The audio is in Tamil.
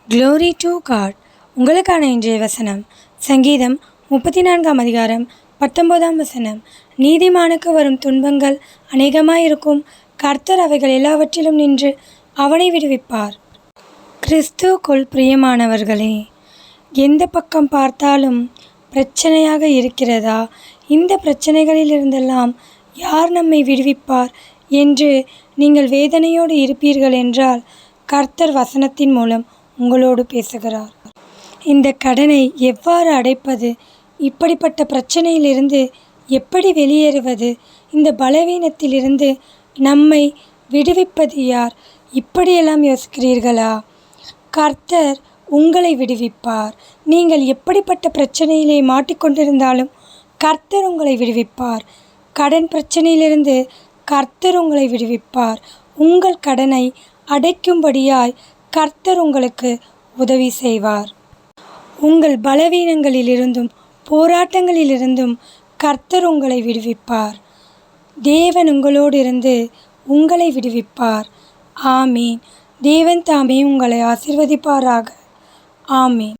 Glory to God. உங்களுக்கான இன்றைய வசனம் சங்கீதம் 34ஆம் அதிகாரம் 19ஆம் வசனம். நீதிமானுக்கு வரும் துன்பங்கள் அநேகமாயிருக்கும், கர்த்தர் அவைகள் எல்லாவற்றிலும் நின்று அவனை விடுவிப்பார். கிறிஸ்துவுக்குள் பிரியமானவர்களே, எந்த பக்கம் பார்த்தாலும் பிரச்சனையாக இருக்கிறதா? இந்த பிரச்சனைகளிலிருந்தெல்லாம் யார் நம்மை விடுவிப்பார் என்று நீங்கள் வேதனையோடு இருப்பீர்கள் என்றால், கர்த்தர் வசனத்தின் மூலம் உங்களோடு பேசுகிறார். இந்த கடனை எவ்வாறு அடைப்பது? இப்படிப்பட்ட பிரச்சனையிலிருந்து எப்படி வெளியேறுவது? இந்த பலவீனத்திலிருந்து நம்மை விடுவிப்பது யார்? இப்படியெல்லாம் யோசிக்கிறீர்களா? கர்த்தர் உங்களை விடுவிப்பார். நீங்கள் எப்படிப்பட்ட பிரச்சனையிலே மாட்டிக்கொண்டிருந்தாலும் கர்த்தர் உங்களை விடுவிப்பார். கடன் பிரச்சனையிலிருந்து கர்த்தர் உங்களை விடுவிப்பார். உங்கள் கடனை அடைக்கும்படியாய் கர்த்தர் உங்களுக்கு உதவி செய்வார். உங்கள் பலவீனங்களிலிருந்தும் போராட்டங்களிலிருந்தும் கர்த்தர் உங்களை விடுவிப்பார். தேவன் உங்களோடு இருந்து உங்களை விடுவிப்பார். ஆமீன். தேவன் தாமே உங்களை ஆசீர்வதிப்பாராக. ஆமீன்.